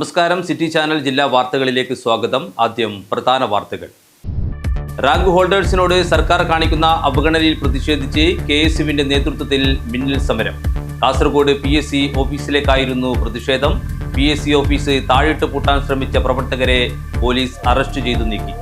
നമസ്കാരം. City channel ജില്ലാ വാർത്തകളിലേക്ക് സ്വാഗതം. ആദ്യം പ്രധാന വാർത്തകൾ. റാങ്ക് ഹോൾഡേഴ്സിനോട് സർക്കാർ കാണിക്കുന്ന അവഗണനയിൽ പ്രതിഷേധിച്ച് KSUവിന്റെ നേതൃത്വത്തിൽ മിന്നൽ സമരം. കാസർഗോഡ് PSC ഓഫീസിലേക്കായിരുന്നു പ്രതിഷേധം. PSC ഓഫീസ് താഴിട്ട് പൂട്ടാൻ ശ്രമിച്ച പ്രവർത്തകരെ പോലീസ് അറസ്റ്റ് ചെയ്തു നീക്കി.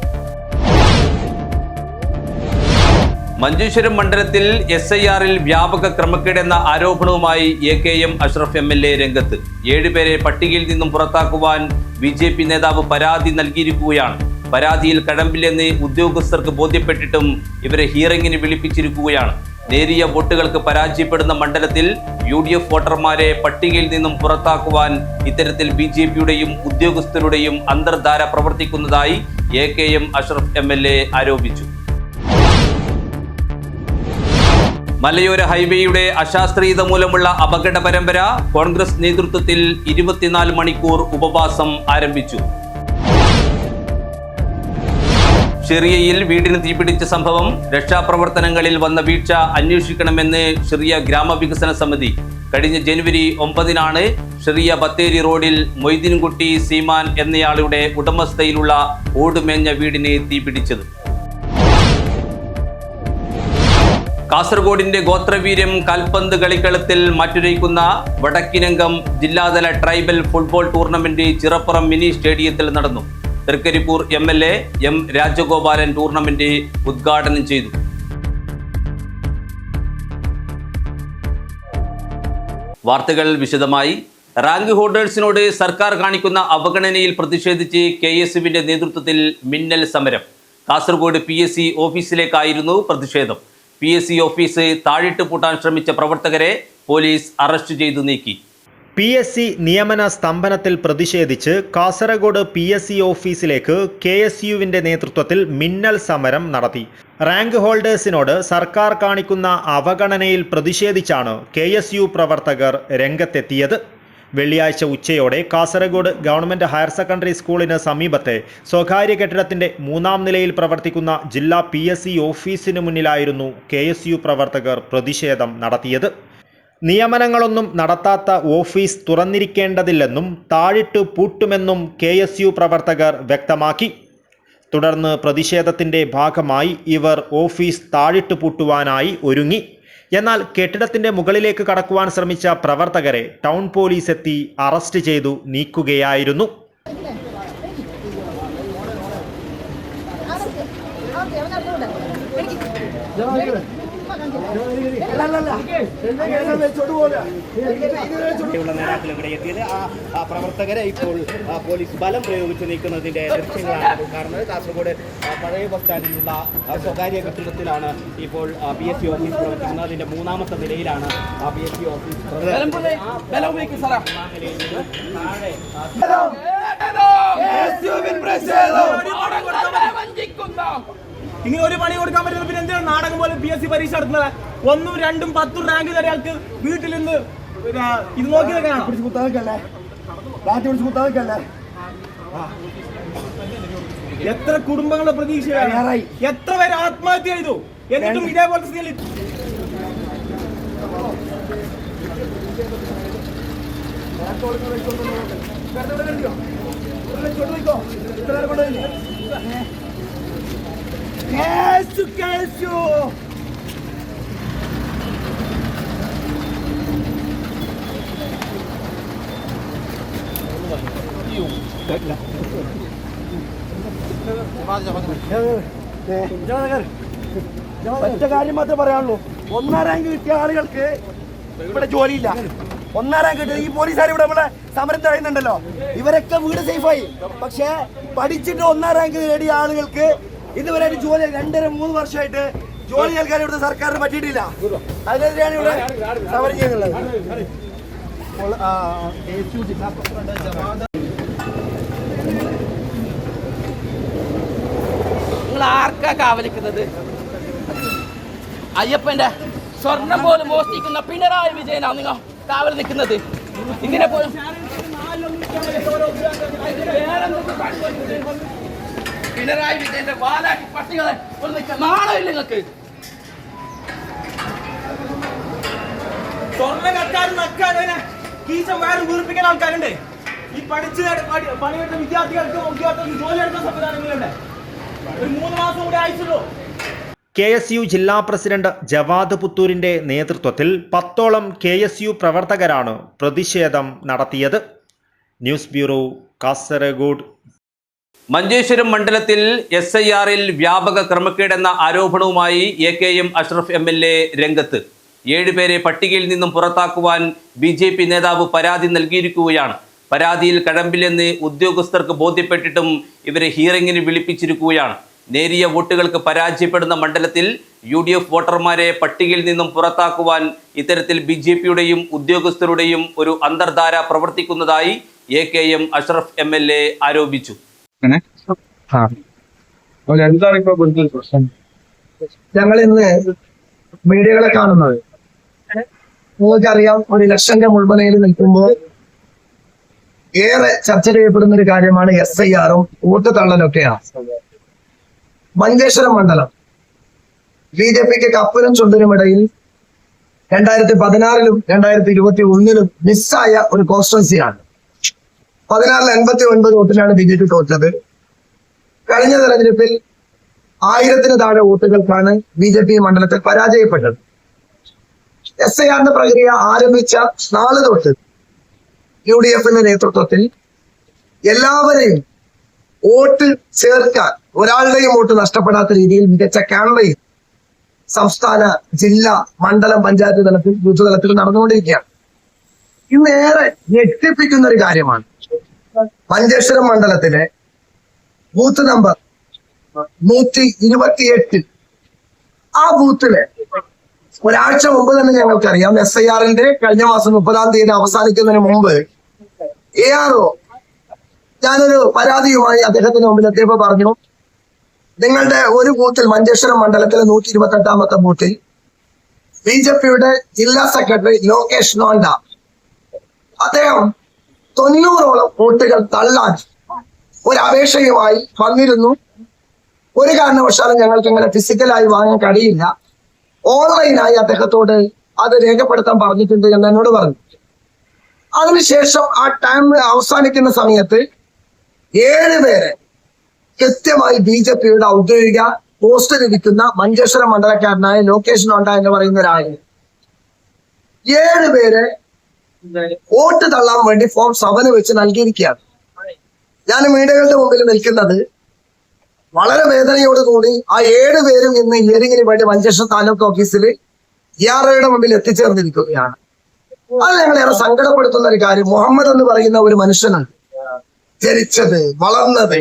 മഞ്ചേശ്വരം മണ്ഡലത്തിൽ SIRൽ വ്യാപക ക്രമക്കേടെന്ന ആരോപണവുമായി AKM അഷ്റഫ് MLA രംഗത്ത്. 7 പേരെ പട്ടികയിൽ നിന്നും പുറത്താക്കുവാൻ BJP നേതാവ് പരാതി നൽകിയിരിക്കുകയാണ്. പരാതിയിൽ കഴമ്പില്ലെന്ന് ഉദ്യോഗസ്ഥർക്ക് ബോധ്യപ്പെട്ടിട്ടും ഇവരെ ഹിയറിംഗിന് വിളിപ്പിച്ചിരിക്കുകയാണ്. നേരിയ വോട്ടുകൾക്ക് പരാജയപ്പെടുന്ന മണ്ഡലത്തിൽ UDF വോട്ടർമാരെ പട്ടികയിൽ നിന്നും പുറത്താക്കുവാൻ ഇത്തരത്തിൽ BJPയുടെയും ഉദ്യോഗസ്ഥരുടെയും അന്തർധാര പ്രവർത്തിക്കുന്നതായി AKM അഷ്റഫ് MLA ആരോപിച്ചു. മലയോര ഹൈവേയുടെ അശാസ്ത്രീയത മൂലമുള്ള അപകട പരമ്പര. കോൺഗ്രസ് നേതൃത്വത്തിൽ 24 മണിക്കൂർ ഉപവാസം ആരംഭിച്ചു. ഷിറിയയിൽ വീടിന് തീപിടിച്ച സംഭവം. രക്ഷാപ്രവർത്തനങ്ങളിൽ വന്ന വീഴ്ച അന്വേഷിക്കണമെന്ന് ഷിറിയ ഗ്രാമവികസന സമിതി. കഴിഞ്ഞ ജനുവരി 9-നാണ് ഷിറിയ ബത്തേരി റോഡിൽ മൊയ്തീൻകുട്ടി സീമാൻ എന്നയാളുടെ ഉടമസ്ഥയിലുള്ള ഓടുമേഞ്ഞ വീടിന് തീപിടിച്ചത്. കാസർഗോഡിന്റെ ഗോത്രവീര്യം കാൽപന്ത് കളിക്കളത്തിൽ മാറ്റുരയ്ക്കുന്ന വടക്കിനംഗം ജില്ലാതല tribal football tournament Chirappuram mini സ്റ്റേഡിയത്തിൽ നടന്നു. Thrikaripur MLA M Rajagopalan tournament ഉദ്ഘാടനം ചെയ്തു. വാർത്തകൾ വിശദമായി. റാങ്ക് ഹോൾഡേഴ്സിനോട് സർക്കാർ കാണിക്കുന്ന അവഗണനയിൽ പ്രതിഷേധിച്ച് KSUവിന്റെ നേതൃത്വത്തിൽ മിന്നൽ സമരം. കാസർഗോഡ് PSC ഓഫീസിലേക്കായിരുന്നു പ്രതിഷേധം. PSC ഓഫീസ് താഴിട്ട് പൂട്ടാൻ ശ്രമിച്ച പ്രവർത്തകരെ പോലീസ് അറസ്റ്റ് ചെയ്തു നീക്കി. PSC നിയമന സ്തംഭനത്തിൽ പ്രതിഷേധിച്ച് കാസർഗോഡ് PSC ഓഫീസിലേക്ക് KSUവിന്റെ നേതൃത്വത്തിൽ മിന്നൽ സമരം നടത്തി. റാങ്ക് ഹോൾഡേഴ്സിനോട് സർക്കാർ കാണിക്കുന്ന അവഗണനയിൽ പ്രതിഷേധിച്ചാണ് KSU പ്രവർത്തകർ രംഗത്തെത്തിയത്. വെള്ളിയാഴ്ച ഉച്ചയോടെ കാസർഗോഡ് ഗവൺമെൻറ് ഹയർ സെക്കൻഡറി സ്കൂളിന് സമീപത്തെ സ്വകാര്യ കെട്ടിടത്തിൻ്റെ 3-ാം നിലയിൽ പ്രവർത്തിക്കുന്ന ജില്ലാ PSC ഓഫീസിന് മുന്നിലായിരുന്നു KSU പ്രവർത്തകർ പ്രതിഷേധം നടത്തിയത്. നിയമനങ്ങളൊന്നും നടത്താത്ത ഓഫീസ് തുറന്നിരിക്കേണ്ടതില്ലെന്നും താഴിട്ട് പൂട്ടുമെന്നും KSU പ്രവർത്തകർ വ്യക്തമാക്കി. തുടർന്ന് പ്രതിഷേധത്തിൻ്റെ ഭാഗമായി ഇവർ ഓഫീസ് താഴിട്ട് പൂട്ടുവാനായി ഒരുങ്ങി. എന്നാൽ കെട്ടിടത്തിന്റെ മുകളിലേക്ക് കടക്കുവാൻ ശ്രമിച്ച പ്രവർത്തകരെ ടൗൺ പോലീസ് എത്തി അറസ്റ്റ് ചെയ്തു നീക്കുകയായിരുന്നു. നേതാക്കളിവിടെ എത്തിയത് ആ പ്രവർത്തകരെ ഇപ്പോൾ പോലീസ് ബലം പ്രയോഗിച്ച് നീക്കുന്നതിന്റെ ദൃശ്യങ്ങളാണ് കാണുന്നത്. കാസർഗോഡ് പഴയ ബസ് സ്റ്റാൻഡിലുള്ള സ്വകാര്യ കെട്ടിടത്തിലാണ് ഇപ്പോൾ PSC ഓഫീസ് പ്രവർത്തിക്കുന്നത്. അതിന്റെ 3-ാമത്തെ നിലയിലാണ് PSC ഓഫീസ്. ഇങ്ങനെ ഒരു പണി കൊടുക്കാൻ പറ്റുന്ന പിന്നെ എന്തിനാണ് നാടകം പോലെ PSC പരീക്ഷ നടത്തുന്നത്? 1, 2, 10 റാങ്ക് ഒരാൾക്ക് വീട്ടിൽ നിന്ന് ഇത് നോക്കി എത്ര കുടുംബങ്ങളുടെ പ്രതീക്ഷയാണ്, എത്ര പേര് ആത്മഹത്യ ചെയ്തു. എന്നിട്ടും ഇതേപോലത്തെ സ്ഥിതിയിൽ ഒറ്റ കാര്യം മാത്രമേ പറയാനുള്ളൂ. 1-ാം റാങ്ക് കിട്ടിയ ആളുകൾക്ക് ഇവിടെ ജോലിയില്ല. 1-ാം റാങ്ക് കിട്ടിയ ഈ പോലീസുകാർ ഇവിടെ നമ്മളെ സമരം തടയുന്നുണ്ടല്ലോ. ഇവരൊക്കെ വീട് സേഫായി. പക്ഷേ പഠിച്ചിട്ട് 1-ാം റാങ്ക് നേടിയ ആളുകൾക്ക് ഇതുവരെ ജോലി 2-3 വർഷമായിട്ട് ജോലി നൽകാൻ ഇവിടുത്തെ സർക്കാരിന് പറ്റിയിട്ടില്ല. അതിനെതിരെയാണ് ഇവിടെ സമരം ചെയ്യുന്നുള്ളത്. നിങ്ങൾ ആർക്കാ കാവലിക്കുന്നത്? അയ്യപ്പന്റെ സ്വർണം പോലും മോഷ്ടിക്കുന്ന പിണറായി വിജയനാണ് നിങ്ങൾ കാവൽ നിൽക്കുന്നത്. ഇങ്ങനെ പോലും പിണറായി വിജയന്റെ വാലാട്ടി പട്ടികളെ നാണമില്ല നിങ്ങൾക്ക്. സ്വർണ്ണ കക്കാരും നക്കാനും കീശം വേറെ വീർപ്പിക്കുന്ന ആൾക്കാരുണ്ട്. ഈ പണിയെടുത്ത വിദ്യാർത്ഥികൾക്ക് ഉദ്യോഗസ്ഥർക്ക് ജോലിയെടുക്കുന്ന സംവിധാനങ്ങളുണ്ട്. ഒരു 3 മാസം കൂടി അയച്ചുള്ളൂ. KSU ജില്ലാ പ്രസിഡന്റ് ജവാദ് പുത്തൂരിന്റെ നേതൃത്വത്തിൽ 10ഓളം KSU പ്രവർത്തകരാണ് പ്രതിഷേധം നടത്തിയത്. News bureau, Kasaragod. മഞ്ചേശ്വരം മണ്ഡലത്തിൽ SIR-ൽ വ്യാപക ക്രമക്കേടെന്ന ആരോപണവുമായി AKM അഷ്റഫ് MLA രംഗത്ത്. 7 പേരെ പട്ടികയിൽ നിന്നും പുറത്താക്കുവാൻ BJP നേതാവ് പരാതി നൽകിയിരിക്കുകയാണ്. പരാതിയിൽ കഴമ്പില്ലെന്ന് ഉദ്യോഗസ്ഥർക്ക് ബോധ്യപ്പെട്ടിട്ടും ഇവരെ ഹിയറിംഗിന് വിളിപ്പിച്ചിരിക്കുകയാണ്. നേരിയ വോട്ടുകൾക്ക് പരാജയപ്പെടുന്ന മണ്ഡലത്തിൽ UDF വോട്ടർമാരെ പട്ടികയിൽ നിന്നും പുറത്താക്കുവാൻ ഇത്തരത്തിൽ BJP-യുടെയും ഉദ്യോഗസ്ഥരുടെയും ഒരു അന്തർധാര പ്രവർത്തിക്കുന്നതായി AKM അഷ്റഫ് MLA ആരോപിച്ചു. ഞങ്ങൾ ഇന്ന് മീഡിയകളെ കാണുന്നത് നിങ്ങൾക്കറിയാം, ഒരു ഇലക്ഷന്റെ മുൾമുനയിൽ നിൽക്കുമ്പോൾ ഏറെ ചർച്ച ചെയ്യപ്പെടുന്ന ഒരു കാര്യമാണ് SIR-ഉം വോട്ട് തള്ളലൊക്കെയാണ്. മഞ്ചേശ്വരം മണ്ഡലം BJP-ക്ക് കപ്പിനും ചുണ്ടിനുമിടയിൽ 2016-ലും 2021-ലും മിസ്സായ ഒരു കോൺസ്റ്റിറ്റ്യുവൻസിയാണ്. 16-ൽ 89 വോട്ടിനാണ് BJP തോറ്റത്. കഴിഞ്ഞ തെരഞ്ഞെടുപ്പിൽ 1000-ന് താഴെ വോട്ടുകൾക്കാണ് BJP മണ്ഡലത്തിൽ പരാജയപ്പെട്ടത്. SIR-ന്റെ പ്രക്രിയ ആരംഭിച്ച നാളെ തൊട്ട് UDF-ന്റെ നേതൃത്വത്തിൽ എല്ലാവരെയും വോട്ട് ചേർക്കാൻ, ഒരാളുടെയും വോട്ട് നഷ്ടപ്പെടാത്ത രീതിയിൽ മികച്ച ക്യാമ്പയിൻ സംസ്ഥാന, ജില്ലാ, മണ്ഡലം, പഞ്ചായത്ത് തലത്തിൽ, ബൂത്ത് തലത്തിൽ നടന്നുകൊണ്ടിരിക്കുകയാണ്. ഇന്നേറെ ഞെട്ടിപ്പിക്കുന്ന ഒരു കാര്യമാണ് മഞ്ചേശ്വരം മണ്ഡലത്തിലെ ബൂത്ത് നമ്പർ 128 ആ ബൂത്തിലെ ഒരാഴ്ച മുമ്പ് തന്നെ ഞങ്ങൾക്കറിയാം, SIR-ന്റെ കഴിഞ്ഞ മാസം 30-ാം തീയതി അവസാനിക്കുന്നതിന് മുമ്പ് ARO ഞാനൊരു പരാതിയുമായി അദ്ദേഹത്തിന് മുമ്പിൽ എത്തിയപ്പോൾ പറഞ്ഞു, നിങ്ങളുടെ ഒരു ബൂത്തിൽ, മഞ്ചേശ്വരം മണ്ഡലത്തിലെ 128-ാമത്തെ ബൂത്തിൽ BJP-യുടെ ജില്ലാ സെക്രട്ടറി ലോകേഷ് നോണ്ട അദ്ദേഹം 90ഓളം വോട്ടുകൾ തള്ളാൻ ഒരു അപേക്ഷയുമായി വന്നിരുന്നു. ഒരു കാരണവശാലും ഞങ്ങൾക്ക് അങ്ങനെ ഫിസിക്കലായി വാങ്ങാൻ കഴിയില്ല, ഓൺലൈനായി അദ്ദേഹത്തോട് അത് രേഖപ്പെടുത്താൻ പറഞ്ഞിട്ടുണ്ട് എന്ന് എന്നോട് പറഞ്ഞു. അതിനുശേഷം ആ ടൈം അവസാനിക്കുന്ന സമയത്ത് 7 പേരെ കൃത്യമായി BJP-യുടെ ഔദ്യോഗിക പോസ്റ്റ് ലഭിക്കുന്ന മഞ്ചേശ്വരം മണ്ഡലക്കാരനായ ലോകേഷ് നോണ്ട എന്ന് പറയുന്ന ഒരാൾ 7 പേരെ വോട്ട് തള്ളാൻ വേണ്ടി ഫോം 7 വെച്ച് നൽകിയിരിക്കുകയാണ്. ഞാൻ മീഡിയകളുടെ മുമ്പിൽ നിൽക്കുന്നത് വളരെ വേദനയോടുകൂടി ആ 7 പേരും ഇന്ന് ഹിയറിംഗിന് വേണ്ടി മഞ്ചേശ്വരം താലൂക്ക് ഓഫീസിൽ ERO-യുടെ മുമ്പിൽ എത്തിച്ചേർന്നിരിക്കുകയാണ്. അത് ഞങ്ങളേറെ സങ്കടപ്പെടുത്തുന്ന ഒരു കാര്യം, മുഹമ്മദ് എന്ന് പറയുന്ന ഒരു മനുഷ്യനാണ് ജനിച്ചത്, വളർന്നത്,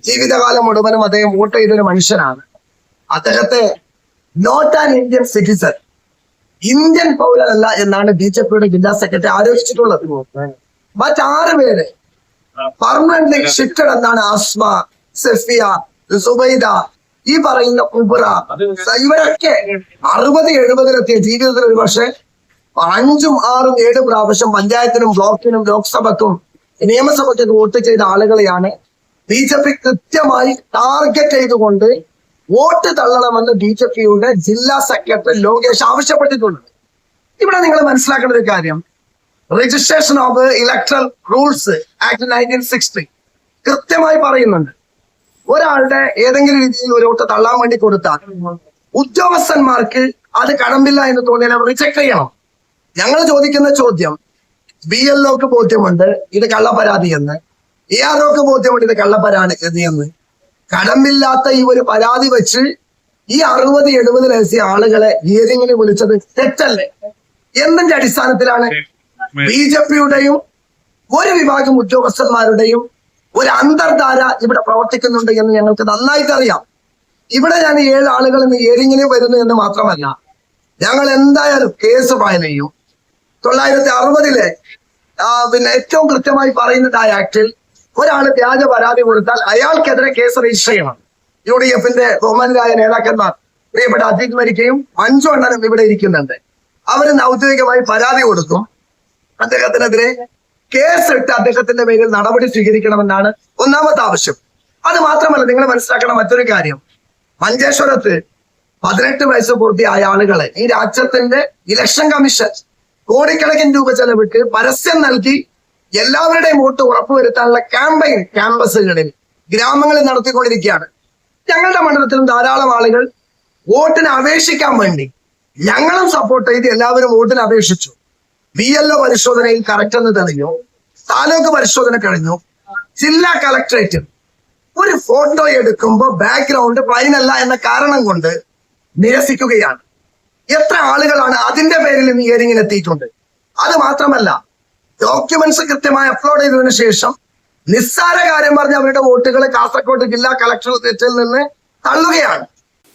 ജീവിതകാലം മുഴുവനും അദ്ദേഹം വോട്ട് ചെയ്തൊരു മനുഷ്യനാണ്. അദ്ദേഹത്തെ not an Indian citizen, Indian പൗരനല്ല എന്നാണ് BJP-യുടെ ജില്ലാ സെക്രട്ടറി ആരോപിച്ചിട്ടുള്ളത്. മറ്റ് 6 പേര് പെർമനന്റ്ലി ഷിഫ്റ്റഡ് എന്നാണ്. ആസ്മ, സഫിയ, സുബൈദ, ഈ പറയുന്ന കുബ്ര, ഇവരൊക്കെ 60-70-ലെത്തിയ ജീവിതത്തിൽ ഒരു പക്ഷേ 5, 6, 7 പ്രാവശ്യം പഞ്ചായത്തിനും ബ്ലോക്കിനും ലോക്സഭക്കും നിയമസഭയ്ക്കൊക്കെ വോട്ട് ചെയ്ത ആളുകളെയാണ് BJP കൃത്യമായി ടാർഗറ്റ് ചെയ്തുകൊണ്ട് വോട്ട് തള്ളണമെന്ന് BJP-യുടെ ജില്ലാ സെക്രട്ടറി ലോകേഷ് ആവശ്യപ്പെട്ടിട്ടുണ്ട്. ഇവിടെ നിങ്ങൾ മനസ്സിലാക്കേണ്ട ഒരു കാര്യം, registration of electoral rules act 1960 കൃത്യമായി പറയുന്നുണ്ട്, ഒരാളുടെ ഏതെങ്കിലും രീതിയിൽ ഒരു വോട്ട് തള്ളാൻ വേണ്ടി കൊടുത്താൽ ഉദ്യോഗസ്ഥന്മാർക്ക് അത് കടമ്പില്ല എന്ന് തോന്നിയാൽ അവർ റിജക്ട് ചെയ്യണം. ഞങ്ങൾ ചോദിക്കുന്ന ചോദ്യം, BLO-ക്ക് ബോധ്യമുണ്ട് ഇത് കള്ളപ്പരാതി എന്ന്, ARO-ക്ക് ബോധ്യമുണ്ട് ഇത് കള്ളപ്പരാതി എന്ന്, കടമ്പില്ലാത്ത ഈ ഒരു പരാതി വെച്ച് ഈ 60-70 ആളുകളെ ഹിയറിംഗിന് വിളിച്ചത് തെറ്റല്ലേ? എന്തിന്റെ അടിസ്ഥാനത്തിലാണ്? BJP-യുടെയും ഒരു വിഭാഗം ഉദ്യോഗസ്ഥന്മാരുടെയും ഒരു അന്തർധാര ഇവിടെ പ്രവർത്തിക്കുന്നുണ്ട് എന്ന് ഞങ്ങൾക്ക് നന്നായിട്ട് അറിയാം. ഇവിടെ ഞാൻ 7 ആളുകൾ ഇന്ന് ഹിയറിംഗിന് വരുന്നു എന്ന് മാത്രമല്ല, ഞങ്ങൾ എന്തായാലും കേസ് ഫയൽ ചെയ്യും. 1960-ലെ ഏറ്റവും കൃത്യമായി പറയുന്നത് ആ ആക്ടിൽ ഒരാൾ വ്യാജ പരാതി കൊടുത്താൽ അയാൾക്കെതിരെ കേസ് രജിസ്റ്റർ ചെയ്യണം. UDF-ന്റെ ബഹുമാനരായ നേതാക്കന്മാർ പ്രിയപ്പെട്ട അജിത് മരിക്കയും മഞ്ജു അണ്ണനും ഇവിടെ ഇരിക്കുന്നുണ്ട്. അവരിന്ന് ഔദ്യോഗികമായി പരാതി കൊടുക്കും, അദ്ദേഹത്തിനെതിരെ കേസിട്ട് അദ്ദേഹത്തിന്റെ പേരിൽ നടപടി സ്വീകരിക്കണമെന്നാണ് ഒന്നാമത്തെ ആവശ്യം. അത് മാത്രമല്ല, നിങ്ങൾ മനസ്സിലാക്കണം മറ്റൊരു കാര്യം, മഞ്ചേശ്വരത്ത് 18 വയസ്സ് പൂർത്തിയായ ആളുകളെ ഈ രാജ്യത്തിന്റെ ഇലക്ഷൻ കമ്മീഷൻ കോടിക്കണക്കിന് രൂപ ചെലവിട്ട് പരസ്യം നൽകി എല്ലാവരുടെയും വോട്ട് ഉറപ്പുവരുത്താനുള്ള ക്യാമ്പയിൻ ക്യാമ്പസുകളിൽ, ഗ്രാമങ്ങളിൽ നടത്തിക്കൊണ്ടിരിക്കുകയാണ്. ഞങ്ങളുടെ മണ്ഡലത്തിലും ധാരാളം ആളുകൾ വോട്ടിന് അപേക്ഷിക്കാൻ വേണ്ടി ഞങ്ങളും സപ്പോർട്ട് ചെയ്ത് എല്ലാവരും വോട്ടിന് അപേക്ഷിച്ചു. BLO പരിശോധനയിൽ കറക്റ്റ് എന്ന് തെളിഞ്ഞു. താലൂക്ക് പരിശോധന കഴിഞ്ഞു. ജില്ലാ കളക്ടറേറ്റ് ഒരു ഫോട്ടോ എടുക്കുമ്പോൾ ബാക്ക്ഗ്രൗണ്ട് ഫൈനല്ല എന്ന കാരണം കൊണ്ട് നിരസിക്കുകയാണ്. എത്ര ആളുകളാണ് അതിന്റെ പേരിൽ ഹിയറിംഗിന് എത്തിയിട്ടുണ്ട്. അത് മാത്രമല്ല, ഡോക്യുമെന്റ്സ് കൃത്യമായി അപ്ലോഡ് ചെയ്തതിനു ശേഷം നിസ്സാര കാര്യം പറഞ്ഞ് അവരുടെ വോട്ടുകൾ കാസർഗോഡ് ജില്ലാ കളക്ടറേറ്റിൽ നിന്ന് തള്ളുകയാണ്.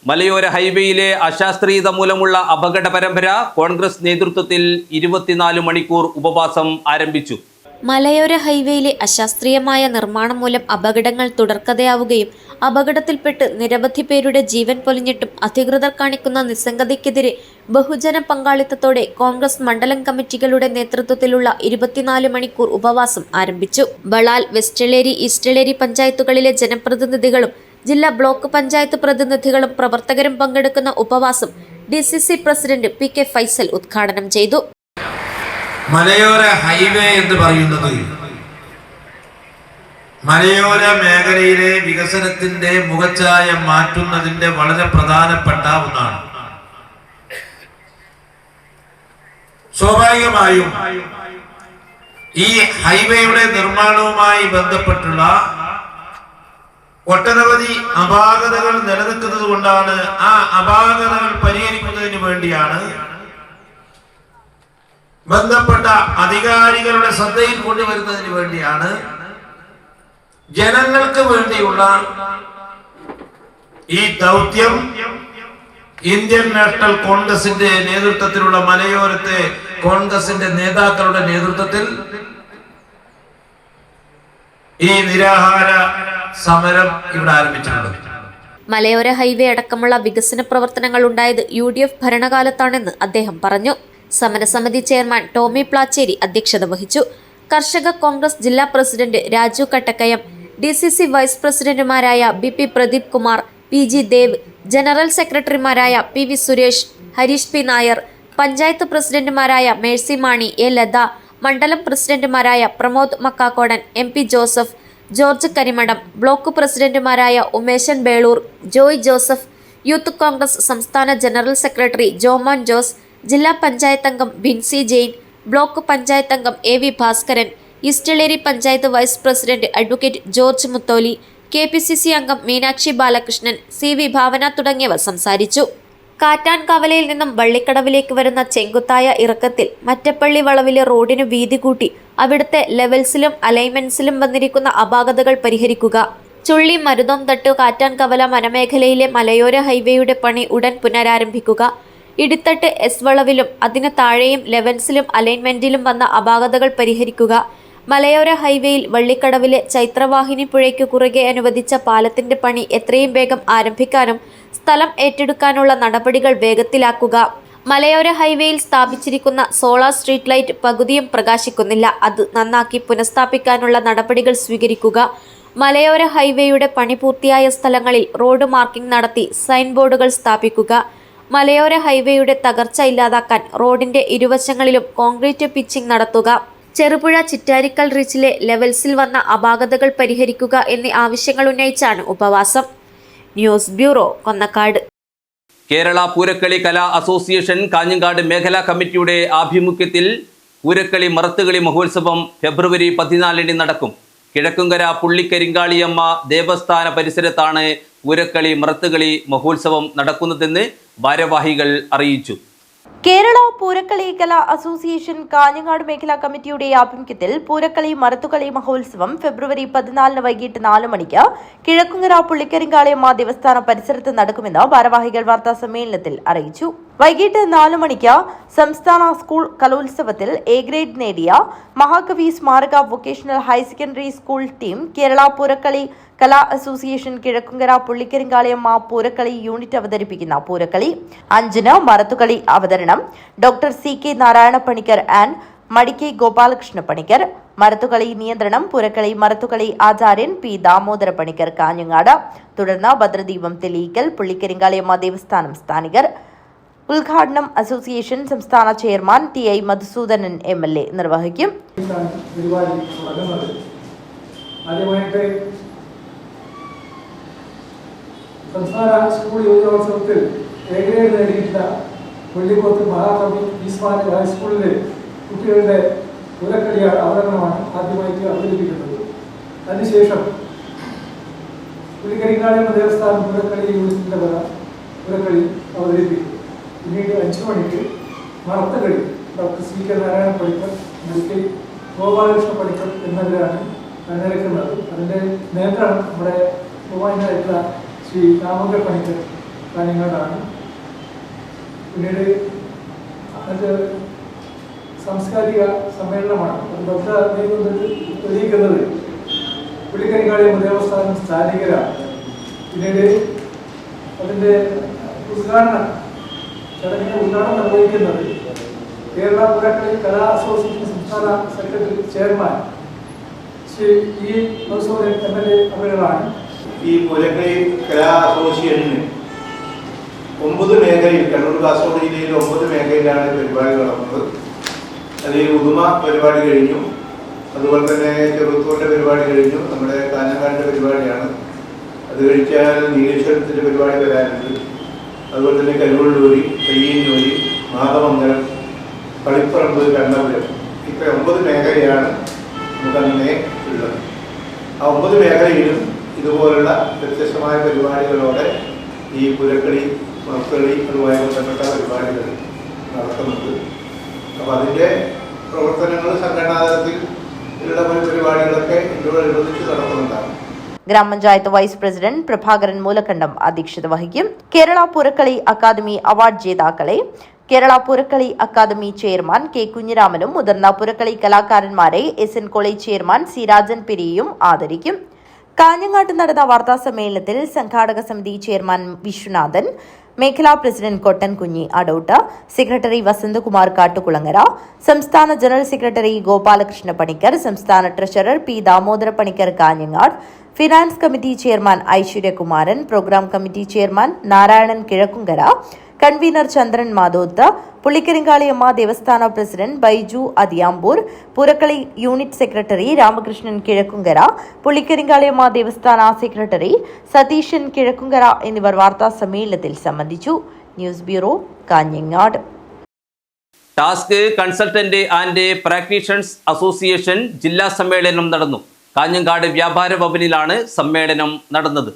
മലയോര ഹൈവേയിലെ അശാസ്ത്രീയത മൂലമുള്ള അപകട പരമ്പര കോൺഗ്രസ് നേതൃത്വത്തിൽ 24 മണിക്കൂർ ഉപവാസം ആരംഭിച്ചു. മലയോര ഹൈവേയിലെ അശാസ്ത്രീയമായ നിർമ്മാണം മൂലം അപകടങ്ങൾ തുടർക്കഥയാവുകയും അപകടത്തിൽപ്പെട്ട് നിരവധി പേരുടെ ജീവൻ പൊലിഞ്ഞിട്ടും അധികൃതർ കാണിക്കുന്ന നിസ്സംഗതയ്ക്കെതിരെ ബഹുജന പങ്കാളിത്തത്തോടെ കോൺഗ്രസ് മണ്ഡലം കമ്മിറ്റികളുടെ നേതൃത്വത്തിലുള്ള 24 മണിക്കൂർ ഉപവാസം ആരംഭിച്ചു. ബളാൽ, വെസ്റ്റളേരി, ഈസ്റ്റളേരി പഞ്ചായത്തുകളിലെ ജനപ്രതിനിധികളും ജില്ലാ ബ്ലോക്ക് പഞ്ചായത്ത് പ്രതിനിധികളും പ്രവർത്തകരും പങ്കെടുക്കുന്ന ഉപവാസം DCC പ്രസിഡന്റ് PK ഫൈസൽ ഉദ്ഘാടനം ചെയ്തു. മലയോര ഹൈവേ എന്ന് പറയുന്നത് മലയോര മേഖലയിലെ വികസനത്തിന്റെ മുഖച്ഛായ മാറ്റുന്നതിന്റെ വളരെ പ്രധാനപ്പെട്ട ഒന്നാണ്. സ്വാഭാവികമായും ഈ ഹൈവേയുടെ നിർമ്മാണവുമായി ബന്ധപ്പെട്ടുള്ള ഒട്ടനവധി അപാകതകൾ നിലനിൽക്കുന്നത് കൊണ്ടാണ് ആ അപാകതകൾ പരിഹരിക്കുന്നതിന് വേണ്ടിയാണ് ബന്ധപ്പെട്ട അധികാരികളുടെ ശ്രദ്ധയിൽ കൊണ്ടുവരുന്നതിന് വേണ്ടിയാണ് ജനങ്ങൾക്ക് വേണ്ടിയുള്ള ഈ ദൗത്യം ഇന്ത്യൻ നാഷണൽ കോൺഗ്രസിന്റെ നേതൃത്വത്തിലുള്ള മലയോരത്തെ കോൺഗ്രസിന്റെ നേതാക്കളുടെ നേതൃത്വത്തിൽ ഈ നിരാഹാര സമരം ഇവിടെ ആരംഭിച്ചിട്ടുണ്ട്. മലയോര ഹൈവേ അടക്കമുള്ള വികസന പ്രവർത്തനങ്ങൾ ഉണ്ടായത് UDF ഭരണകാലത്താണെന്ന് അദ്ദേഹം പറഞ്ഞു. സമരസമിതി ചെയർമാൻ ടോമി പ്ലാച്ചേരി അധ്യക്ഷത വഹിച്ചു. കർഷക കോൺഗ്രസ് ജില്ലാ president Raju Kattakkayam, DCC vice പ്രസിഡന്റുമാരായ BP Pradeep Kumar, PG Dev, general സെക്രട്ടറിമാരായ PV സുരേഷ്, ഹരീഷ് P നായർ, പഞ്ചായത്ത് പ്രസിഡന്റുമാരായ മേഴ്സി മാണി, A ലത, മണ്ഡലം പ്രസിഡന്റുമാരായ പ്രമോദ് മക്കാക്കോടൻ, MP ജോസഫ്, ജോർജ് കരിമഠം, ബ്ലോക്ക് പ്രസിഡന്റുമാരായ ഉമേശൻ ബേളൂർ, ജോയ് ജോസഫ്, യൂത്ത് കോൺഗ്രസ് സംസ്ഥാന ജനറൽ സെക്രട്ടറി ജോമോൻ ജോസ്, ജില്ലാ പഞ്ചായത്ത് അംഗം ബിൻസി ജെയിൻ, ബ്ലോക്ക് പഞ്ചായത്ത് അംഗം AV Bhaskaran, East Eleri panchayat vice president advocate George Mutholi, KPCC അംഗം മീനാക്ഷി ബാലകൃഷ്ണൻ, CV ഭാവന തുടങ്ങിയവർ സംസാരിച്ചു. കാറ്റാൻകവലയിൽ നിന്നും വള്ളിക്കടവിലേക്ക് വരുന്ന ചെങ്കുത്തായ ഇറക്കത്തിൽ മറ്റപ്പള്ളി വളവിലെ റോഡിന് വീതി കൂട്ടി അവിടുത്തെ ലെവൽസിലും അലൈൻമെന്റ്സിലും വന്നിരിക്കുന്ന അപാകതകൾ പരിഹരിക്കുക. ചുള്ളി മരുതോം തട്ട് കാറ്റാൻകവല വനമേഖലയിലെ മലയോര ഹൈവേയുടെ പണി ഉടൻ പുനരാരംഭിക്കുക. ഇടിത്തട്ട് S വളവിലും അതിന് താഴെയും ലെവൻസിലും അലൈൻമെന്റിലും വന്ന അപാകതകൾ പരിഹരിക്കുക. മലയോര ഹൈവേയിൽ വള്ളിക്കടവിലെ ചൈത്രവാഹിനി പുഴയ്ക്ക് കുറുകെ അനുവദിച്ച പാലത്തിന്റെ പണി എത്രയും വേഗം ആരംഭിക്കാനും സ്ഥലം ഏറ്റെടുക്കാനുള്ള നടപടികൾ വേഗത്തിലാക്കുക. മലയോര ഹൈവേയിൽ സ്ഥാപിച്ചിരിക്കുന്ന സോളാർ സ്ട്രീറ്റ് ലൈറ്റ് പകുതിയും പ്രകാശിക്കുന്നില്ല. അത് നന്നാക്കി പുനഃസ്ഥാപിക്കാനുള്ള നടപടികൾ സ്വീകരിക്കുക. മലയോര ഹൈവേയുടെ പണി പൂർത്തിയായ സ്ഥലങ്ങളിൽ റോഡ് മാർക്കിംഗ് നടത്തി സൈൻ ബോർഡുകൾ സ്ഥാപിക്കുക. മലയോര ഹൈവേയുടെ തകർച്ച ഇല്ലാതാക്കാൻ റോഡിന്റെ ഇരുവശങ്ങളിലും കോൺക്രീറ്റ് പിച്ചിംഗ് നടത്തുക. ചെറുപുഴ ചിറ്റാരിക്കൽ റീച്ചിലെ ലെവൽസിൽ വന്ന അപാകതകൾ പരിഹരിക്കുക എന്നീ ആവശ്യങ്ങൾ ഉന്നയിച്ചാണ് ഉപവാസം. News bureau, Konnakkad. Kerala Poorakkali Kala association Kanhangad മേഖലാ കമ്മിറ്റിയുടെ ആഭിമുഖ്യത്തിൽ പൂരക്കളി മറത്തുകളി മഹോത്സവം ഫെബ്രുവരി 14 നടക്കും. കിഴക്കുംകര പുള്ളിക്കരിങ്കാളിയമ്മ ദേവസ്ഥാന പരിസരത്താണ് പൂരക്കളി മറത്തുകളി മഹോത്സവം നടക്കുന്നതെന്ന് ഭാരവാഹികൾ അറിയിച്ചു. കേരള പൂരക്കളി കലാ അസോസിയേഷൻ കാഞ്ഞങ്ങാട് മേഖലാ കമ്മിറ്റിയുടെ ആഭിമുഖ്യത്തിൽ പൂരക്കളി മറത്തുകളി മഹോത്സവം ഫെബ്രുവരി 14 വൈകിട്ട് 4 മണിക്ക് കിഴക്കുങ്ങര പുള്ളിക്കരിങ്കാളിയമ്മ ദേവസ്ഥാന പരിസരത്ത് നടക്കുമെന്ന് ഭാരവാഹികൾ വാർത്താ സമ്മേളനത്തിൽ അറിയിച്ചു. വൈകിട്ട് 4 മണിക്ക് സംസ്ഥാന സ്കൂൾ കലോത്സവത്തിൽ A ഗ്രേഡ് നേടിയ Mahakavi Smaraka vocational higher secondary school team Kerala Poorakkali Kala association Kizhakkumkara Pullikkarinkaliyamma Poorakkali unit അവതരിപ്പിക്കുന്ന പൂരക്കളി 5 മറത്തുകളി അവതരണം doctor CK Narayana Panicker and Madikke Gopalakrishna Panicker. Marathukali നിയന്ത്രണം പൂരക്കളി മറത്തുകളി ആചാര്യൻ P ദാമോദര പണിക്കർ കാഞ്ഞങ്ങാട്. തുടർന്ന് ഭദ്രദീപം തെളിയിക്കൽ പുള്ളിക്കരിങ്കാളിയമ്മ ദേവസ്ഥാനം സ്ഥാനികർ. ഉദ്ഘാടനം അസോസിയേഷൻ സംസ്ഥാന ചെയർമാൻ TI മധുസൂദനൻ MLA നിർവഹിക്കും. ആദ്യമായിട്ട് സംസ്ഥാന സ്കൂൾ യുവജനോത്സവത്തിൽ A ഗ്രേഡ് നേടിയിട്ടുള്ള വെള്ളിക്കോത്ത് മഹാകവി ഈസ്മാൻ ഹൈസ്കൂളിലെ കുട്ടികളുടെ പൂരക്കളി അവതരണമാണ് ആദ്യമായിട്ട് അവതരിപ്പിക്കുന്നത്. അതിനുശേഷം പുലിക്കരിങ്ങാലി ദേവസ്ഥാനം പൂരക്കളി യൂണിറ്റിൻ്റെ പൂരക്കളി അവതരിപ്പിക്കും. പിന്നീട് 5 മണിക്ക് Marathakali doctor CK Narayana Panicker, MK Gopalakrishna Panicker എന്നിവരാണ് അണിനിരക്കുന്നത്. അതിൻ്റെ നേതൃത്വം നമ്മുടെ ബഹുമാന്യനായിട്ടുള്ള ശ്രീ രാമകൃഷ്ണ പണിക്കർ കാഞ്ഞങ്ങാടാണ്. പിന്നീട് അത് സാംസ്കാരിക സമ്മേളനമാണ്. അത് ഭദ്ര തെളിയിക്കുന്നത് പുലിക്കരിങ്ങാലി ദേവസ്ഥാനം സ്ഥാനികരാണ്. പിന്നീട് അതിൻ്റെ ചടങ്ങിൻ്റെ ഉദ്ഘാടനം നിർവഹിക്കുന്നത് കേരള പൂരക്കളി കലാ അസോസിയേഷൻ സംസ്ഥാന secretary chairman Shri E Madhusoodanan MLA അവരുകളാണ്. ഈ പൂരക്കളി കലാ അസോസിയേഷന് 9 മേഖലയിൽ, കണ്ണൂർ കാസർഗോഡ് ജില്ലയിൽ 9 മേഖലയിലാണ് പരിപാടി നടന്നത്. അതിൽ ഉദുമ പരിപാടി കഴിഞ്ഞു, അതുപോലെ തന്നെ ചെറുത്തൂരിൻ്റെ പരിപാടി കഴിഞ്ഞു, നമ്മുടെ കാഞ്ഞങ്ങാടിൻ്റെ പരിപാടിയാണ്. അത് കഴിച്ചാൽ നീലേശ്വരത്തിൻ്റെ പരിപാടി വരാനുണ്ട്. അതുപോലെ തന്നെ കരുവള്ളൂരി, പയ്യന്നൂരി, മാതമംഗലം, കളിപ്പറമ്പ്, കണ്ണപുരം, ഇപ്പോൾ 9 മേഖലയാണ് നമുക്കങ്ങനെ ഉള്ളത്. ആ 9 മേഖലയിലും ഇതുപോലുള്ള വ്യത്യസ്തമായ പരിപാടികളോടെ ഈ പുരക്കളി, മക്കളി, അതുമായി ബന്ധപ്പെട്ട പരിപാടികൾ നടത്തുന്നുണ്ട്. അപ്പോൾ അതിൻ്റെ പ്രവർത്തനങ്ങൾ സംഘടനാതലത്തിൽ ഉള്ള പരിപാടികളൊക്കെ ഇതിനോടനുബന്ധിച്ച് നടക്കുന്നുണ്ടാകും. ഗ്രാമപഞ്ചായത്ത് വൈസ് പ്രസിഡന്റ് പ്രഭാകരൻ മൂലക്കണ്ടം അധ്യക്ഷത വഹിക്കും. കേരള പൂരക്കളി അക്കാദമി അവാർഡ് ജേതാക്കളെ Kerala Poorakkali academy chairman K കുഞ്ഞിരാമനും മുതിർന്ന പൂരക്കളി കലാകാരന്മാരെ SN college chairman C Rajan പെരിയയും ആദരിക്കും. കാഞ്ഞങ്ങാട്ട് നടന്ന വാർത്താ സമ്മേളനത്തിൽ സംഘാടക സമിതി ചെയർമാൻ വിശ്വനാഥൻ, മേഖലാ പ്രസിഡന്റ് കൊട്ടൻ കുഞ്ഞി അടൂട്ട്, സെക്രട്ടറി വസന്തകുമാർ കാട്ടുകുളങ്ങര, സംസ്ഥാന ജനറൽ സെക്രട്ടറി ഗോപാലകൃഷ്ണ പണിക്കർ, സംസ്ഥാന treasurer P Damodara Panicker Kanhangad, finance committee chairman Aishwaryakumaran, programme committee chairman Narayanan Kizhakkumkara, convener Chandran Madhoth, Pullikkarinkaliyamma ദേവസ്ഥാന president Baiju Athiyampoor, Poorakkali unit secretary Ramakrishnan Kizhakkumkara, Pullikkarinkaliyamma ദേവസ്ഥാന സെക്രട്ടറി സതീശൻ കിഴക്കുങ്കര എന്നിവർ വാർത്താ സമ്മേളനത്തിൽ സംബന്ധിച്ചു. News bureau, Kanhangad. Task consultant and practitioners association ജില്ലാ സമ്മേളനം നടന്നു. കാഞ്ഞങ്ങാട് വ്യാപാര ഭവനിലാണ് സമ്മേളനം നടന്നത്.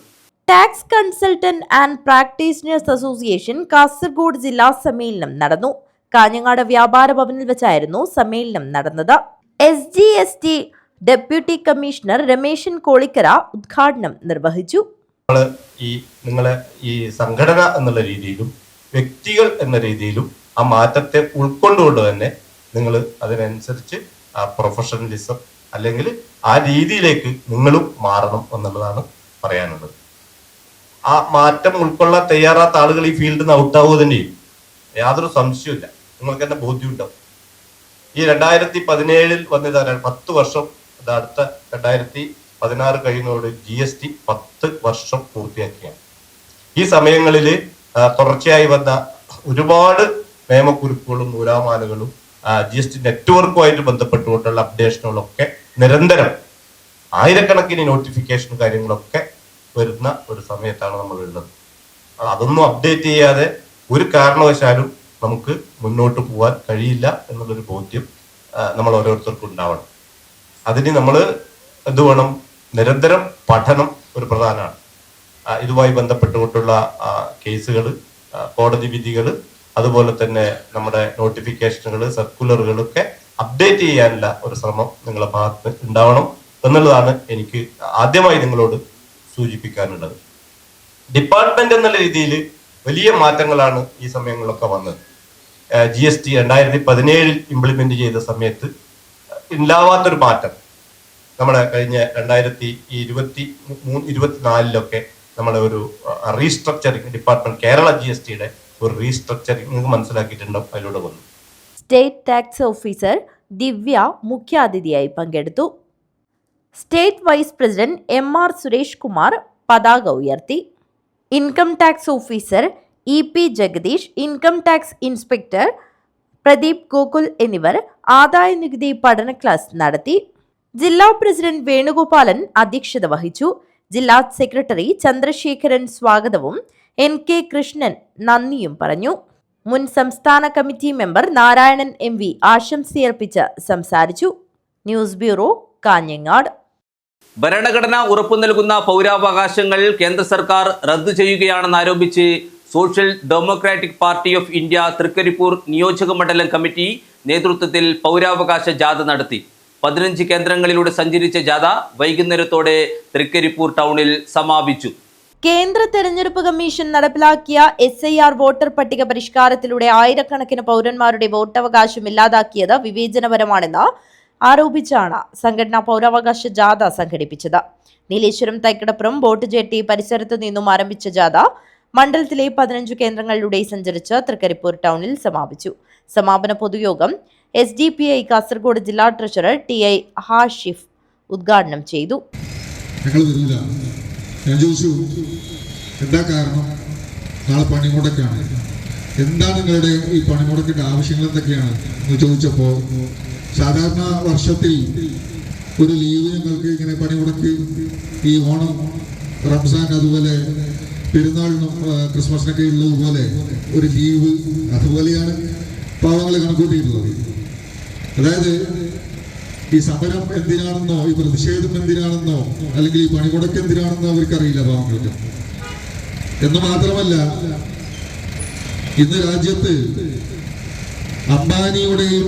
Tax consultant and practitioners association Kasaragod ജില്ലാ സമ്മേളനം നടന്നു. കാഞ്ഞങ്ങാട് വ്യാപാര ഭവനിൽ വെച്ചായിരുന്നു സമ്മേളനം നടന്നത്. SGST deputy commissioner Ramesan Kolikkara ഉദ്ഘാടനം നിർവഹിച്ചു. നിങ്ങളെ ഈ സംഘടന എന്നുള്ള രീതിയിലും വ്യക്തികൾ എന്ന രീതിയിലും ആ മാറ്റത്തെ ഉൾക്കൊണ്ടുകൊണ്ട് തന്നെ നിങ്ങൾ അതിനനുസരിച്ച് ആ പ്രൊഫഷണലിസം അല്ലെങ്കിൽ ആ രീതിയിലേക്ക് നിങ്ങളും മാറണം എന്നുള്ളതാണ് പറയാനുള്ളത്. ആ മാറ്റം ഉൾക്കൊള്ളാൻ തയ്യാറാത്ത ആളുകൾ ഈ ഫീൽഡിൽ നിന്ന് ഔട്ടാവുക തന്നെയും യാതൊരു സംശയമില്ല. നിങ്ങൾക്ക് തന്നെ ബോധ്യമുണ്ടാവും. ഈ 2017 വന്നിതാണ് 10 വർഷം. അത് അടുത്ത 2016 കഴിയുന്നതോട് GST 10 വർഷം പൂർത്തിയാക്കിയാണ്. ഈ സമയങ്ങളിൽ തുടർച്ചയായി വന്ന ഒരുപാട് നിയമക്കുറിപ്പുകളും നൂലാമാലകളും GST നെറ്റ്വർക്കുമായിട്ട് ബന്ധപ്പെട്ടുകൊണ്ടുള്ള അപ്ഡേഷനുകളൊക്കെ നിരന്തരം ആയിരക്കണക്കിന് നോട്ടിഫിക്കേഷൻ കാര്യങ്ങളൊക്കെ വരുന്ന ഒരു സമയത്താണ് നമ്മൾ ഉള്ളത്. അതൊന്നും അപ്ഡേറ്റ് ചെയ്യാതെ ഒരു കാരണവശാലും നമുക്ക് മുന്നോട്ട് പോകാൻ കഴിയില്ല എന്നുള്ളൊരു ബോധ്യം നമ്മൾ ഓരോരുത്തർക്കും ഉണ്ടാവണം. അതിന് നമ്മൾ എന്ത് വേണം? നിരന്തരം പഠനം ഒരു പ്രധാനമാണ്. ഇതുമായി ബന്ധപ്പെട്ടുകൊണ്ടുള്ള കേസുകൾ, കോടതി വിധികൾ, അതുപോലെ തന്നെ നമ്മുടെ നോട്ടിഫിക്കേഷനുകൾ, സർക്കുലറുകളൊക്കെ അപ്ഡേറ്റ് ചെയ്യാനുള്ള ഒരു ശ്രമം നിങ്ങളുടെ ഭാഗത്ത് ഉണ്ടാവണം എന്നുള്ളതാണ് എനിക്ക് ആദ്യമായി നിങ്ങളോട് സൂചിപ്പിക്കാനുള്ളത്. ഡിപ്പാർട്ട്മെന്റ് എന്നുള്ള രീതിയിൽ വലിയ മാറ്റങ്ങളാണ് ഈ സമയങ്ങളിലൊക്കെ വന്നത്. GST 2017 ഇംപ്ലിമെന്റ് ചെയ്ത സമയത്ത് ഉണ്ടാവാത്തൊരു മാറ്റം നമ്മുടെ കഴിഞ്ഞ 2023-24 നമ്മുടെ ഒരു റീസ്ട്രക്ചറിങ് ഡിപ്പാർട്ട്മെന്റ് കേരള GSTയുടെ ഒരു റീസ്ട്രക്ചറിങ് നിങ്ങൾക്ക് മനസ്സിലാക്കിയിട്ടുണ്ടാവും, അതിലൂടെ വന്നു. സ്റ്റേറ്റ് ടാക്സ് ഓഫീസർ ദിവ്യ മുഖ്യാതിഥിയായി പങ്കെടുത്തു. State vice president MR Suresh Kumar പതാക ഉയർത്തി. Income tax officer EP Jagadish, income tax inspector Pradeep Gokul എന്നിവർ ആദായ നികുതി പഠന ക്ലാസ് നടത്തി. ജില്ലാ പ്രസിഡന്റ് വേണുഗോപാലൻ അധ്യക്ഷത വഹിച്ചു. ജില്ലാ സെക്രട്ടറി ചന്ദ്രശേഖരൻ സ്വാഗതവും NK കൃഷ്ണൻ നന്ദിയും പറഞ്ഞു. മുൻ സംസ്ഥാന കമ്മിറ്റി മെമ്പർ നാരായണൻ MV ആശംസയർപ്പിച്ച് സംസാരിച്ചു. News bureau, Kanhangad. ഭരണഘടന ഉറപ്പു നൽകുന്ന പൗരാവകാശങ്ങൾ കേന്ദ്ര സർക്കാർ റദ്ദു ചെയ്യുകയാണെന്നാരോപിച്ച് Social Democratic Party of India Trikaripur നിയോജക മണ്ഡലം കമ്മിറ്റി നേതൃത്വത്തിൽ പൗരാവകാശ ജാഥ നടത്തി. 15 കേന്ദ്രങ്ങളിലൂടെ സഞ്ചരിച്ച ജാഥ വൈകുന്നേരത്തോടെ തൃക്കരിപ്പൂർ ടൗണിൽ സമാപിച്ചു. കേന്ദ്ര തെരഞ്ഞെടുപ്പ് കമ്മീഷൻ നടപ്പിലാക്കിയ SIR വോട്ടർ പട്ടിക പരിഷ്കാരത്തിലൂടെ ആയിരക്കണക്കിന് പൗരന്മാരുടെ വോട്ടവകാശം ഇല്ലാതാക്കിയത് വിവേചനപരമാണെന്ന് ആരോപിച്ചാണ് സംഘടന പൗരാവകാശ ജാഥ സംഘടിപ്പിച്ചത്. നീലേശ്വരം തൈക്കടപ്പുറം ബോട്ട് ജെട്ടി പരിസരത്തു നിന്നും ആരംഭിച്ച ജാഥ മണ്ഡലത്തിലെ 15 കേന്ദ്രങ്ങളിലൂടെ സഞ്ചരിച്ച് തൃക്കരിപ്പൂർ ടൗണിൽ സമാപിച്ചു. സമാപന പൊതുയോഗം SDPI കാസർഗോഡ് ജില്ലാ ട്രഷറർ TI ഹാഷിഫ് ഉദ്ഘാടനം ചെയ്തു. ഞാൻ ചോദിച്ചു, എന്താ കാരണം? നാളെ പണിമുടക്കാണ്, എന്താണ് നിങ്ങളുടെ ഈ പണിമുടക്കിന്റെ ആവശ്യങ്ങൾ എന്തൊക്കെയാണ് എന്ന് ചോദിച്ചപ്പോൾ, സാധാരണ വർഷത്തിൽ ഒരു ലീവ് ഞങ്ങൾക്ക് ഇങ്ങനെ പണിമുടക്ക് ഈ ഓണം, റംസാൻ, അതുപോലെ പെരുന്നാളിനും ക്രിസ്മസിനൊക്കെ ഉള്ളതുപോലെ ഒരു ലീവ്, അതുപോലെയാണ് പാവങ്ങൾ കണക്കൂട്ടിയിട്ടുള്ളത്. അതായത് ഈ സമരം എന്തിനാണെന്നോ ഈ പ്രതിഷേധം എന്തിനാണെന്നോ അല്ലെങ്കിൽ ഈ പണിമുടക്ക് എന്തിനാണെന്നോ അവർക്കറിയില്ല പാവങ്ങൾക്ക്. എന്ന് മാത്രമല്ല, ഇന്ന് രാജ്യത്ത് അംബാനിയുടെയും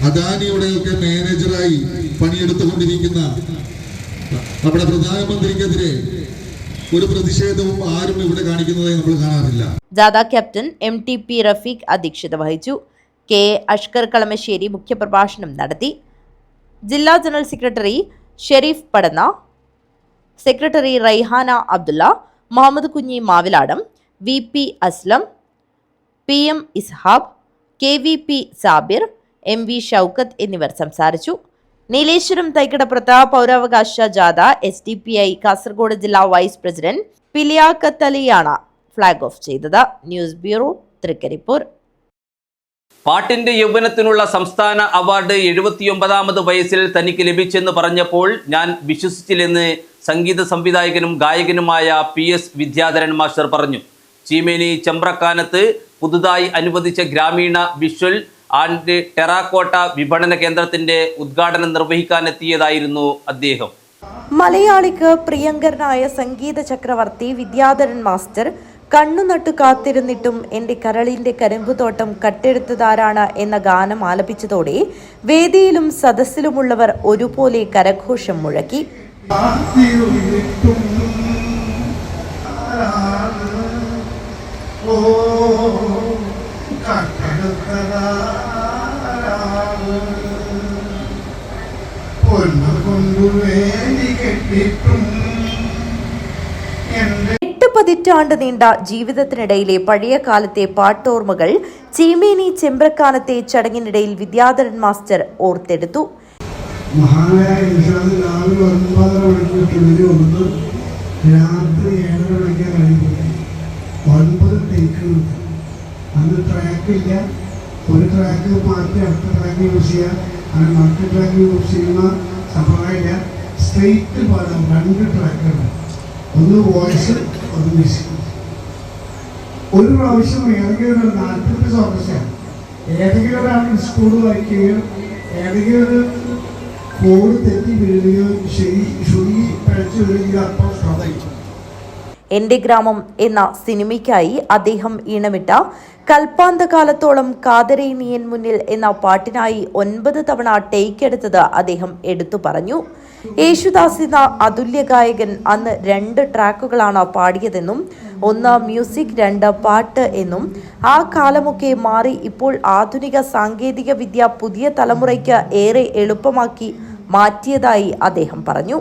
അദാനിയുടെയൊക്കെ മാനേജറായി പണിയെടുത്തുകൊണ്ടിരിക്കുന്ന നമ്മുടെ പ്രധാനമന്ത്രിക്കെതിരെ ഒരു പ്രതിഷേധവും ആരും ഇവിടെ കാണിക്കുന്നതായി നമ്മൾ കാണാറില്ല. ജാഥ ക്യാപ്റ്റൻ MTP റഫീഖ് അധ്യക്ഷത വഹിച്ചു. K അഷ്കർ കളമശ്ശേരി മുഖ്യപ്രഭാഷണം നടത്തി. ജില്ലാ ജനറൽ സെക്രട്ടറി ഷെരീഫ് പടന്ന, secretary Raihana Abdulla, Muhammad Kunhi Maviladam, VP Aslam, PM Ishab, KVP Sabir, MV Shoukath എന്നിവർ സംസാരിച്ചു. നീലേശ്വരം തൈക്കടപ്പുറത്ത് പൗരാവകാശ ജാഥ SDPI കാസർഗോഡ് ജില്ലാ വൈസ് പ്രസിഡന്റ് പിലിയാക്കത്ത് അലിയാണ് ഫ്ളാഗ് ഓഫ് ചെയ്തത്. News bureau, Thrikaripur. പാട്ടിന്റെ യൗവനത്തിനുള്ള സംസ്ഥാന അവാർഡ് 79ാമത് വയസ്സിൽ തനിക്ക് ലഭിച്ചെന്ന് പറഞ്ഞപ്പോൾ ഞാൻ വിശ്വസിച്ചില്ലെന്ന് സംഗീത സംവിധായകനും ഗായകനുമായ PS വിദ്യാധരൻ മാസ്റ്റർ പറഞ്ഞു. ചീമേനി ചെമ്പ്രക്കാനത്ത് പുതുതായി അനുവദിച്ച ഗ്രാമീണ വിഷ്വൽ ആൻഡ് ടെറാക്കോട്ട വിപണന കേന്ദ്രത്തിന്റെ ഉദ്ഘാടനം നിർവഹിക്കാനെത്തിയതായിരുന്നു അദ്ദേഹം. മലയാളിക്ക് പ്രിയങ്കരനായ സംഗീത ചക്രവർത്തി വിദ്യാധരൻ മാസ്റ്റർ കണ്ണുനട്ടു കാത്തിരുന്നിട്ടും എൻ്റെ കരളിൻ്റെ കരിമ്പുതോട്ടം കട്ടെടുത്തതാരാണ് എന്ന ഗാനം ആലപിച്ചതോടെ വേദിയിലും സദസ്സിലുമുള്ളവർ ഒരുപോലെ കരഘോഷം മുഴക്കി. പതിറ്റാണ്ട് നീണ്ട ജീവിതത്തിനിടയിലെ പഴയ കാലത്തെ പാട്ടോർമ്മകൾ ചീമേനി ചെമ്പ്രക്കാനത്തെ ചടങ്ങിനിടയിൽ വിദ്യാധരൻ മാസ്റ്റർ ഓർത്തെടുത്തു. മഹാനായ രാവിലെ 9:30 മണിക്ക് വന്ന് രാത്രി 7:30 മണിക്കാൻ കഴിയുമ്പോൾ 9 ടേക്ക്. അന്ന് ട്രാക്കില്ല, ഒരു ട്രാക്ക് മാറ്റി അടുത്ത ട്രാക്ക് യൂസ് ചെയ്യുക, അങ്ങനെ മറ്റു ട്രാക്ക് യൂസ് ചെയ്യുന്ന സമ്പ്രദായമില്ല. സ്ട്രെയിറ്റ് പാടാം, 2 ട്രാക്കാണ്, ഒന്ന് വോയിസ്, ഒന്ന് മ്യൂസിക്. ഒരു പ്രാവശ്യം ഏതെങ്കിലും ഒരു 40 ഓർക്കസ്ട്രയാണ്, ഏതെങ്കിലും ഒരാൾ സ്കൂൾ വായിക്കുകയോ ഏതെങ്കിലും ഒരു കോഡ് തെറ്റി വീഴുകയോ ശ്രുതി പഴച്ചു വീഴുകയോ അപ്പോൾ ശ്രദ്ധയിച്ചു. എൻ്റെ ഗ്രാമം എന്ന സിനിമയ്ക്കായി അദ്ദേഹം ഈണമിട്ട കൽപ്പാന്തകാലത്തോളം കാതരൈ നീയൻ മുന്നിൽ എന്ന പാട്ടിനായി 9 തവണ ടേക്ക് എടുത്തത് അദ്ദേഹം എടുത്തു പറഞ്ഞു. യേശുദാസ് എന്ന അതുല്യ ഗായകൻ അന്ന് 2 ട്രാക്കുകളാണ് പാടിയതെന്നും 1 മ്യൂസിക് 2 പാട്ട് എന്നും ആ കാലമൊക്കെ മാറി ഇപ്പോൾ ആധുനിക സാങ്കേതിക വിദ്യ പുതിയ തലമുറയ്ക്ക് ഏറെ എളുപ്പമാക്കി മാറ്റിയതായി അദ്ദേഹം പറഞ്ഞു.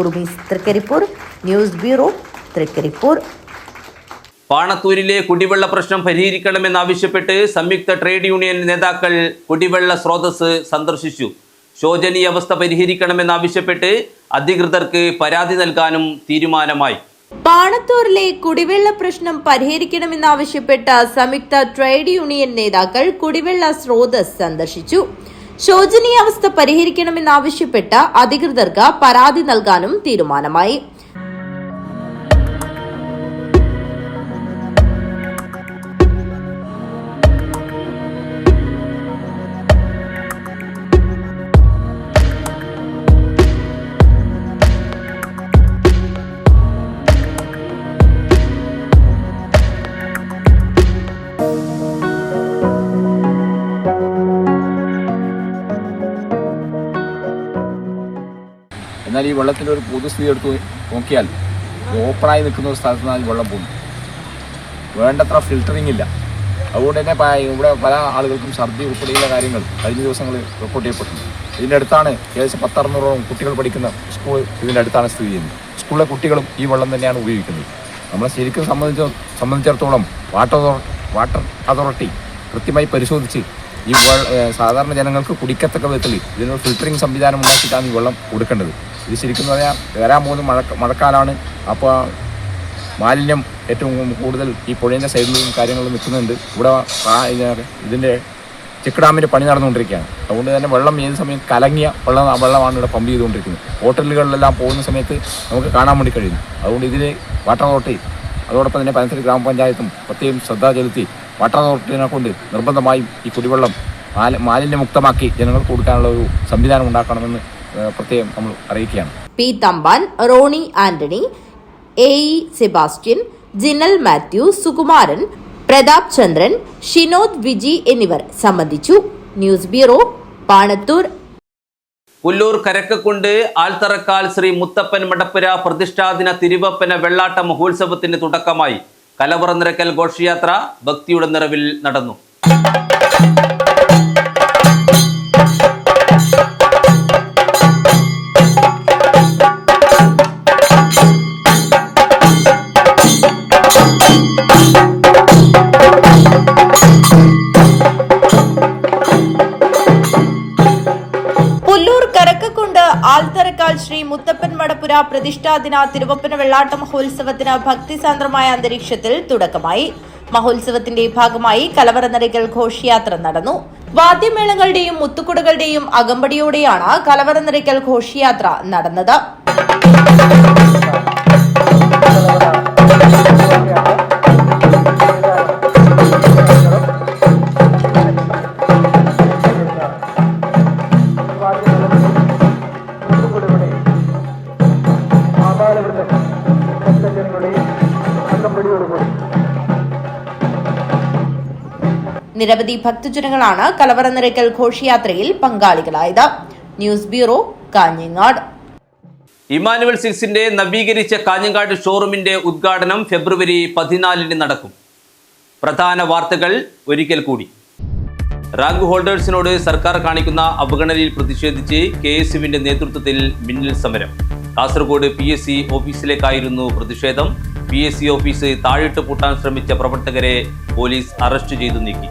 ഉറുമീസ്, തൃക്കരിപ്പൂർ. News bureau, Trikaripur. പാണത്തൂരിലെ കുടിവെള്ള പ്രശ്നം പരിഹരിക്കണമെന്നാവശ്യപ്പെട്ട് സംയുക്ത ട്രേഡ് യൂണിയൻ നേതാക്കൾ കുടിവെള്ള സ്രോതസ് സന്ദർശിച്ചു. ശോചനീയ അവസ്ഥ പരിഹരിക്കണമെന്നാവശ്യപ്പെട്ട് അധികൃതർക്ക് പരാതി നൽകാനും തീരുമാനമായി. പാണത്തൂരിലെ കുടിവെള്ള പ്രശ്നം പരിഹരിക്കണമെന്നാവശ്യപ്പെട്ട സംയുക്ത ട്രേഡ് യൂണിയൻ നേതാക്കൾ കുടിവെള്ള സ്രോതസ് സന്ദർശിച്ചു. ശോചനീയാവസ്ഥ പരിഹരിക്കണമെന്നാവശ്യപ്പെട്ട അധികൃതർക്ക് പരാതി നൽകാനും തീരുമാനമായി. എന്നാൽ ഈ വെള്ളത്തിൻ്റെ ഒരു പൊതുസ്ഥിതി എടുത്ത് നോക്കിയാൽ ഓപ്പണായി നിൽക്കുന്ന ഒരു സ്ഥലത്ത് നിന്നാണ് ഈ വെള്ളം പോകുന്നത്. വേണ്ടത്ര ഫിൽറ്ററിംഗ് ഇല്ല. അതുകൊണ്ട് തന്നെ ഇവിടെ പല ആളുകൾക്കും ഛർദി ഉൾപ്പെടെയുള്ള കാര്യങ്ങൾ കഴിഞ്ഞ ദിവസങ്ങളിൽ റിപ്പോർട്ട് ചെയ്യപ്പെട്ടിട്ടുണ്ട്. ഇതിൻ്റെ അടുത്താണ് ഏകദേശം 1,600ഓളം കുട്ടികൾ പഠിക്കുന്ന സ്കൂൾ ഇതിൻ്റെ അടുത്താണ് സ്ഥിതി ചെയ്യുന്നത്. സ്കൂളിലെ കുട്ടികളും ഈ വെള്ളം തന്നെയാണ് ഉപയോഗിക്കുന്നത്. നമ്മളെ ശരിക്കും സംബന്ധിച്ചിടത്തോളം വാട്ടർ അതോറിറ്റി കൃത്യമായി പരിശോധിച്ച് ഈ സാധാരണ ജനങ്ങൾക്ക് കുടിക്കത്തക്ക വിധത്തിൽ ഇതിനൊരു ഫിൽറ്ററിംഗ് സംവിധാനം ഉണ്ടാക്കിയിട്ടാണ് ഈ വെള്ളം കൊടുക്കേണ്ടത്. ഇത് ശരിക്കും പറഞ്ഞാൽ വരാൻ പോകുന്ന മഴക്കാലമാണ്. അപ്പോൾ മാലിന്യം ഏറ്റവും കൂടുതൽ ഈ പുഴയുടെ സൈഡിലും കാര്യങ്ങളും നിൽക്കുന്നുണ്ട്. ഇവിടെ ഇതിൻ്റെ ചെക്ക് ഡാമിൻ്റെ പണി നടന്നുകൊണ്ടിരിക്കുകയാണ്. അതുകൊണ്ട് തന്നെ വെള്ളം ഏത് സമയം കലങ്ങിയ വെള്ളമാണ് ഇവിടെ പമ്പ് ചെയ്തുകൊണ്ടിരിക്കുന്നത്. ഹോട്ടലുകളിലെല്ലാം പോകുന്ന സമയത്ത് നമുക്ക് കാണാൻ വേണ്ടി കഴിയുന്നു. അതുകൊണ്ട് ഇതിന് വാട്ടർ അതോറിറ്റി അതോടൊപ്പം തന്നെ പനത്തടി ഗ്രാമപഞ്ചായത്തും പ്രത്യേകം ശ്രദ്ധ ചെലുത്തി വാട്ടർ അതോറിറ്റിനെ കൊണ്ട് നിർബന്ധമായും ഈ കുടിവെള്ളം മാലിന്യമുക്തമാക്കി ജനങ്ങൾക്ക് കൊടുക്കാനുള്ള ഒരു സംവിധാനം ഉണ്ടാക്കണമെന്ന് പ്രത്യേകം നമ്മൾ അറിയിക്കുകയാണ്. P Thampan, Rony Antony, AE Sebastian, Jinal Mathew, Sukumaran, Pratap Chandran, Shinod Viji എന്നിവർ സംബന്ധിച്ചു. News bureau, Panathur. പുല്ലൂർ കരക്കക്കുണ്ട് ആൽത്തറക്കാൽ ശ്രീ മുത്തപ്പൻ മടപ്പുര പ്രതിഷ്ഠാദിന തിരുവപ്പന വെള്ളാട്ട മഹോത്സവത്തിന് തുടക്കമായി. കലവറ നിരക്കൽ ഘോഷയാത്ര ഭക്തിയുടെ നിറവിൽ നടന്നു. ആൽത്തറക്കാൽ ശ്രീ മുത്തപ്പൻ മടപ്പുര പ്രതിഷ്ഠാദിന തിരുവപ്പന വെള്ളാട്ട മഹോത്സവത്തിന് ഭക്തിസാന്ദ്രമായ അന്തരീക്ഷത്തിൽ തുടക്കമായി. മഹോത്സവത്തിന്റെ ഭാഗമായി കലവറ നിറയ്ക്കൽ ഘോഷയാത്ര നടന്നു. വാദ്യമേളങ്ങളുടെയും മുത്തുകുടകളുടെയും അകമ്പടിയോടെയാണ് കലവറ നിറയ്ക്കൽ ഘോഷയാത്ര നടന്നത്. നിരവധി ഭക്തജനങ്ങളാണ് കലവറ നിറയ്ക്കൽ ഘോഷയാത്രയിൽ പങ്കാളികളായത്. News bureau, Kanhangad. ഇമാനുവൽ സിൽക്സിന്റെ നവീകരിച്ച കാഞ്ഞങ്ങാട് ഷോറൂമിന്റെ ഉദ്ഘാടനം ഫെബ്രുവരി 14 നടക്കും. പ്രധാന വാർത്തകൾ ഒരിക്കൽ കൂടി. റാങ്ക് ഹോൾഡേഴ്സിനോട് സർക്കാർ കാണിക്കുന്ന അവഗണനയിൽ പ്രതിഷേധിച്ച് KSUവിന്റെ നേതൃത്വത്തിൽ മിന്നൽ സമരം. കാസർഗോഡ് PSC ഓഫീസിലേക്കായിരുന്നു പ്രതിഷേധം. PSC ഓഫീസ് താഴിട്ട് പൂട്ടാൻ ശ്രമിച്ച പ്രവർത്തകരെ പോലീസ് അറസ്റ്റ് ചെയ്തു നീക്കി.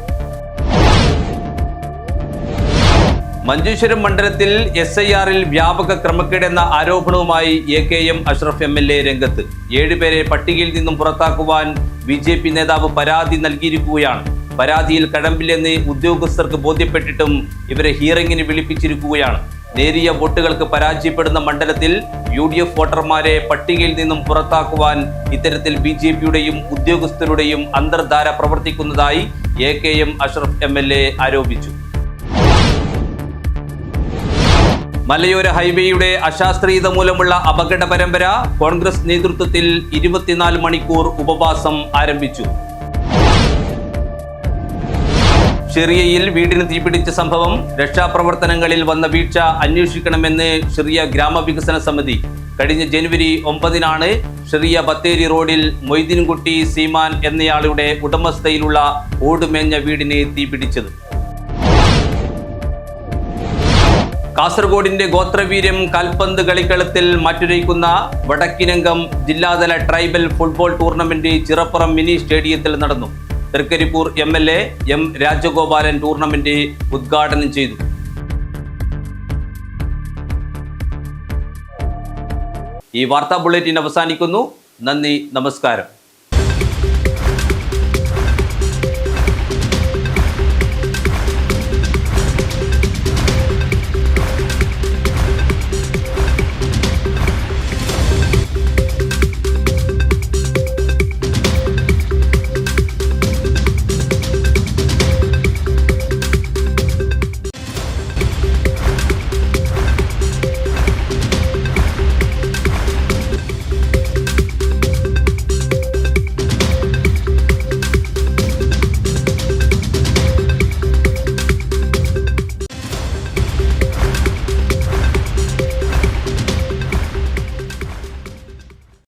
മഞ്ചേശ്വരം മണ്ഡലത്തിൽ SIRൽ വ്യാപക ക്രമക്കേടെന്ന ആരോപണവുമായി AKM അഷ്റഫ് MLA രംഗത്ത്. 7 പേരെ പട്ടികയിൽ നിന്നും പുറത്താക്കുവാൻ BJP നേതാവ് പരാതി നൽകിയിരിക്കുകയാണ്. പരാതിയിൽ കഴമ്പില്ലെന്ന് ഉദ്യോഗസ്ഥർക്ക് ബോധ്യപ്പെട്ടിട്ടും ഇവരെ ഹിയറിംഗിന് വിളിപ്പിച്ചിരിക്കുകയാണ്. നേരിയ വോട്ടുകൾക്ക് പരാജയപ്പെടുന്ന മണ്ഡലത്തിൽ UDF വോട്ടർമാരെ പട്ടികയിൽ നിന്നും പുറത്താക്കുവാൻ ഇത്തരത്തിൽ BJPയുടെയും ഉദ്യോഗസ്ഥരുടെയും അന്തർധാര പ്രവർത്തിക്കുന്നതായി AKM അഷ്റഫ് MLA ആരോപിച്ചു. മലയോര ഹൈവേയുടെ അശാസ്ത്രീയത മൂലമുള്ള അപകട പരമ്പര. കോൺഗ്രസ് നേതൃത്വത്തിൽ 24 മണിക്കൂർ ഉപവാസം ആരംഭിച്ചു. ഷെറിയയിൽ വീടിന് തീപിടിച്ച സംഭവം. രക്ഷാപ്രവർത്തനങ്ങളിൽ വന്ന വീഴ്ച അന്വേഷിക്കണമെന്ന് ഷെറിയ ഗ്രാമവികസന സമിതി. കഴിഞ്ഞ ജനുവരി 9 ഷെറിയ ബത്തേരി റോഡിൽ മൊയ്തീൻകുട്ടി സീമാൻ എന്നയാളുടെ ഉടമസ്ഥയിലുള്ള ഓടുമേഞ്ഞ വീടിന് തീപിടിച്ചത്. കാസർഗോഡിന്റെ ഗോത്രവീര്യം കാൽപന്ത് കളിക്കളത്തിൽ മാറ്റുരയ്ക്കുന്ന വടക്കിനംഗം ജില്ലാതല tribal football tournament Chirappuram mini സ്റ്റേഡിയത്തിൽ നടന്നു. Thrikaripur MLA M Rajagopalan tournament ഉദ്ഘാടനം ചെയ്തു. ഈ വാർത്താ ബുള്ളറ്റിൻ അവസാനിക്കുന്നു. നന്ദി, നമസ്കാരം.